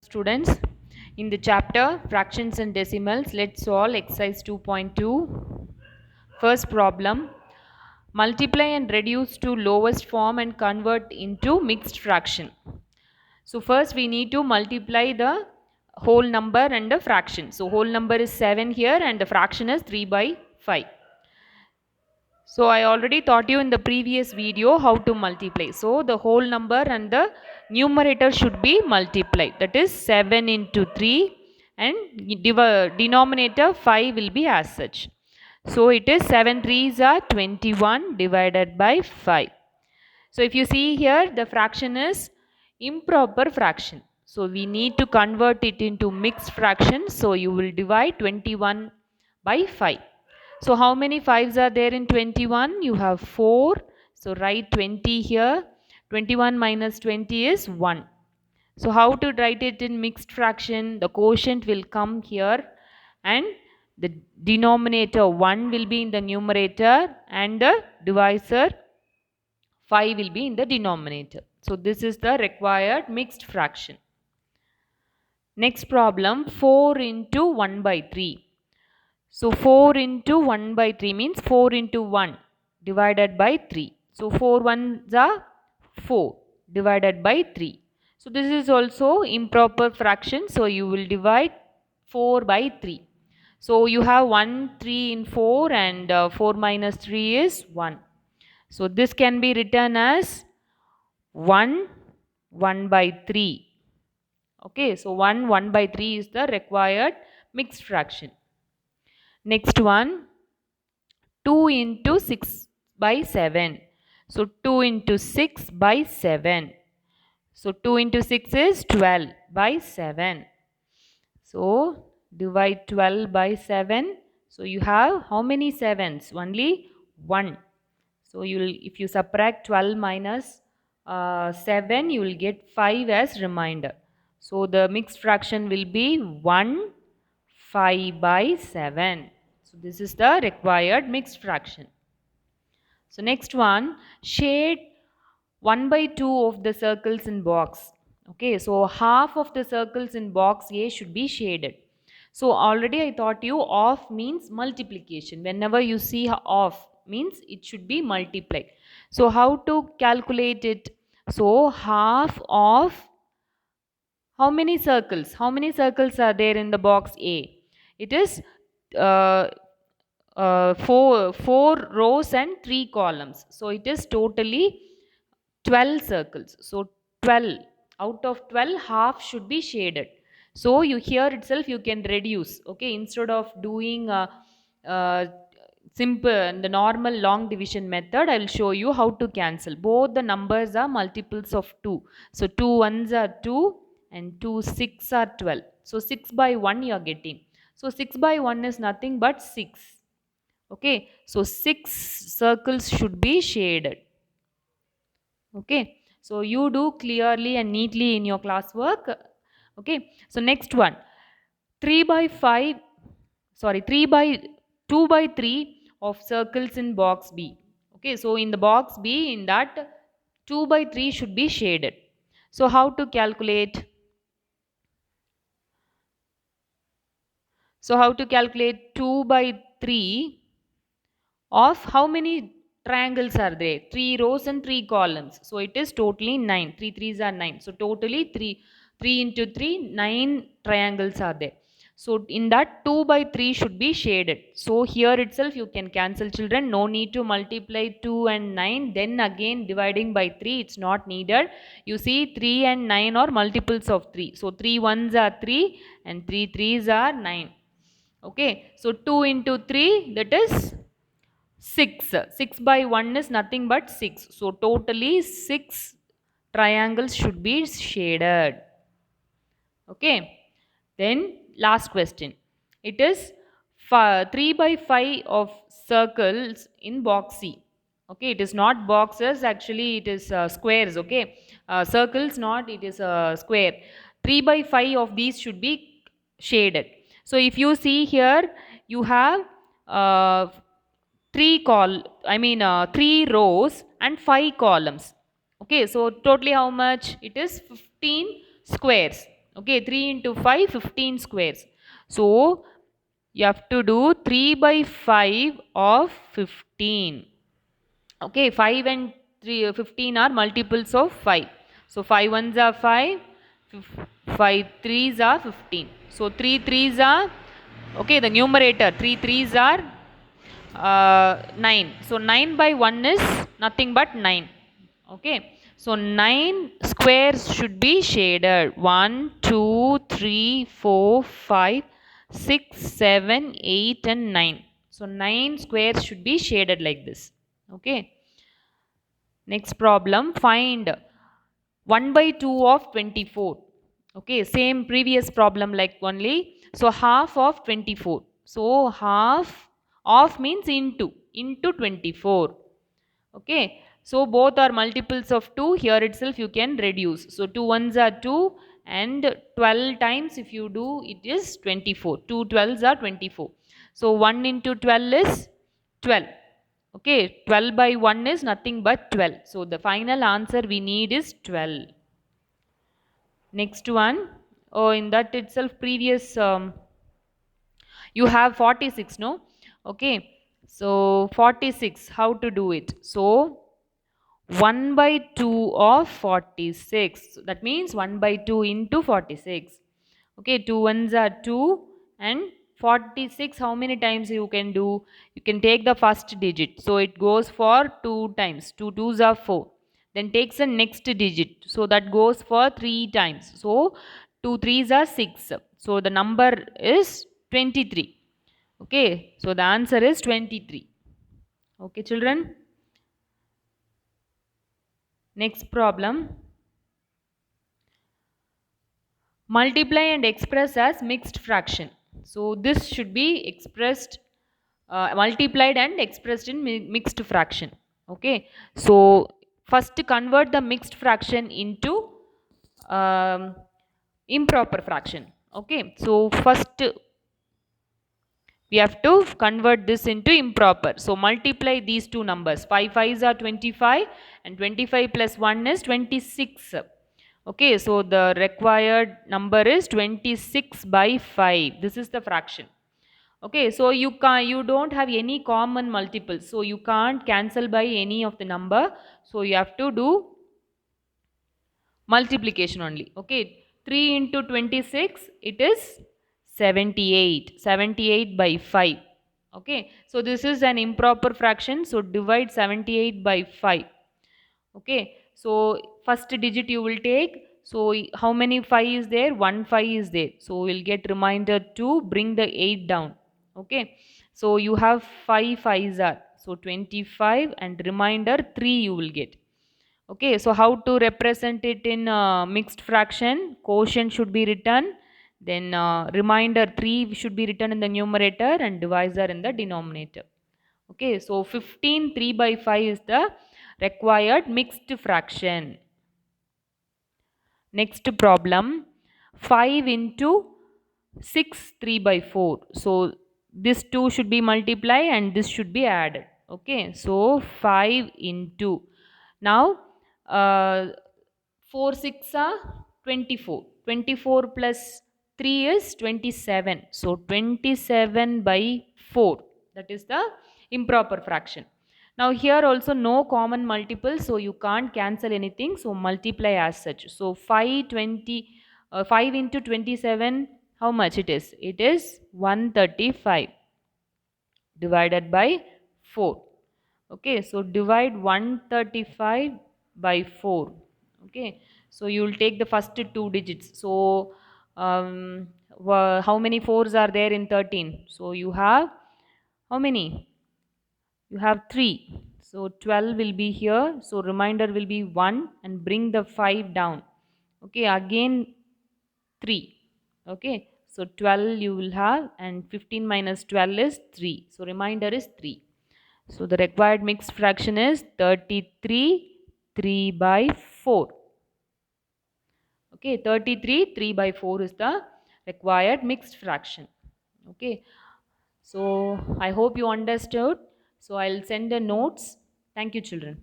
Students, in the chapter fractions and decimals, let's solve exercise 2.2. First problem, multiply and reduce to lowest form and convert into mixed fraction. So first we need to multiply the whole number and the fraction. So whole number is 7 here and the fraction is 3 by 5. So I already taught you in the previous video how to multiply. So the whole number and the numerator should be multiplied. That is 7 into 3 and denominator 5 will be as such. So it is 7 3s are 21 divided by 5. So if you see here, the fraction is improper fraction. So we need to convert it into mixed fraction. So you will divide 21 by 5. So how many 5s are there in 21? You have 4. So write 20 here. 21 minus 20 is 1. So how to write it in mixed fraction? The quotient will come here and the denominator 1 will be in the numerator and the divisor 5 will be in the denominator. So this is the required mixed fraction. Next problem, 4 into 1 by 3. So 4 into 1 by 3 means 4 into 1 divided by 3. So 4 ones are 4 divided by 3. So this is also improper fraction. So you will divide 4 by 3. So you have 1, 3 in 4 and 4 minus 3 is 1. So this can be written as 1, 1 by 3. Okay, so 1, 1 by 3 is the required mixed fraction. Next one, 2 into 6 by 7. So 2 into 6 by 7. So 2 into 6 is 12 by 7. So divide 12 by 7. So you have how many 7s? Only 1. So if you subtract 12 minus 7, you will get 5 as remainder. So the mixed fraction will be 1, 5 by 7. So this is the required mixed fraction. So next one, shade 1 by 2 of the circles in box. Okay, so half of the circles in box A should be shaded. So already I taught you off means multiplication. Whenever you see off means it should be multiplied. So how to calculate it? So half of how many circles? How many circles are there in the box A? It is uh, four rows and 3 columns. So it is totally 12 circles. So 12 out of 12 half should be shaded. So you here itself you can reduce. Okay, instead of doing simple the normal long division method, I will show you how to cancel. Both the numbers are multiples of 2. So 2 ones are 2 and 2 6 are 12. So 6 by 1 you are getting. So 6 by 1 is nothing but 6. Okay, so 6 circles should be shaded. Okay, so you do clearly and neatly in your classwork. Okay, so next one, 3 by 5, sorry, 3 by 2 by 3 of circles in box B. Okay, so in the box B, in that 2 by 3 should be shaded. So how to calculate? So how to calculate 2 by 3 of how many triangles are there? 3 rows and 3 columns. So it is totally 9. 3 3s are 9. So totally 3 into 3, 9 triangles are there. So in that 2 by 3 should be shaded. So here itself you can cancel, children. No need to multiply 2 and 9. Then again dividing by 3, it's not needed. You see 3 and 9 are multiples of 3. So 3 ones are 3 and 3 3s are 9. Okay. So 2 into 3, that is 6. 6 by 1 is nothing but 6. So totally 6 triangles should be shaded. Okay. Then last question. It is 3 by 5 of circles in box C. Okay, it is not boxes, actually it is squares. Okay, circles not, it is a square. 3 by 5 of these should be shaded. So if you see here, you have 3 rows and 5 columns. Okay, so totally how much? It is 15 squares. Okay, 3 into 5, 15 squares. So you have to do 3 by 5 of 15. Okay, 5 and 3, 15 are multiples of 5. So 5 ones are 5, 5 threes are 15. So 3 threes are, okay, the numerator, 3 threes are 9. So 9 by 1 is nothing but 9. Okay, so 9 squares should be shaded. 1, 2, 3, 4, 5, 6, 7, 8 and 9. So 9 squares should be shaded like this. Okay. Next problem, find 1 by 2 of 24. Okay, same previous problem like only. So half of 24. So half of means into 24. Okay, so both are multiples of 2. Here itself you can reduce. So 2 ones are 2 and 12 times if you do it is 24. 2 12s are 24. So 1 into 12 is 12. Okay, 12 by 1 is nothing but 12. So the final answer we need is 12. Next one, oh, in that itself previous you have 46, no? Okay, so 46, how to do it? So 1 by 2 of 46. So that means 1 by 2 into 46. Okay, 2 ones are 2 and 46 how many times you can do? You can take the first digit. So it goes for 2 times. 2 twos are 4. Then takes the next digit. So that goes for 3 times. So 2 threes are 6. So the number is 23. Okay, so the answer is 23. Okay, children. Next problem. Multiply and express as mixed fraction. So this should be expressed, multiplied and expressed in mixed fraction. Okay, so first convert the mixed fraction into um, improper fraction. Okay, so first we have to convert this into improper. So multiply these two numbers. 5 5s are 25 and 25 plus 1 is 26. Okay, so the required number is 26 by 5. This is the fraction. Okay, so you don't have any common multiples. So you can't cancel by any of the number. So you have to do multiplication only. Okay, 3 into 26, it is 78. 78 by 5. Okay, so this is an improper fraction. So divide 78 by 5. Okay, so first digit you will take. So how many 5 is there? 1 5 is there. So we'll get reminder to bring the 8 down. Okay, so you have 5 5s are. So 25 and reminder 3 you will get. Okay, so how to represent it in mixed fraction? Quotient should be written, then remainder 3 should be written in the numerator and divisor in the denominator. Okay, so 15 3 by 5 is the required mixed fraction. Next problem, 5 into 6 3 by 4. So this 2 should be multiplied and this should be added. Okay, so 5 into, now 4 6 are 24. 24 plus 3 is 27. So 27 by 4. That is the improper fraction. Now here also no common multiple, so you can't cancel anything. So multiply as such. So 5 into 27, how much it is? It is 135 divided by 4. Okay, so divide 135 by 4. Okay, so you will take the first two digits. So how many 4s are there in 13? So you have how many? You have 3. So 12 will be here. So remainder will be 1 and bring the 5 down. Okay, again 3. Okay, so 12 you will have and 15 minus 12 is 3. So remainder is 3. So the required mixed fraction is 33 3 by 4. Okay, 33 3 by 4 is the required mixed fraction. Okay, so I hope you understood. So I'll send the notes. Thank you, children.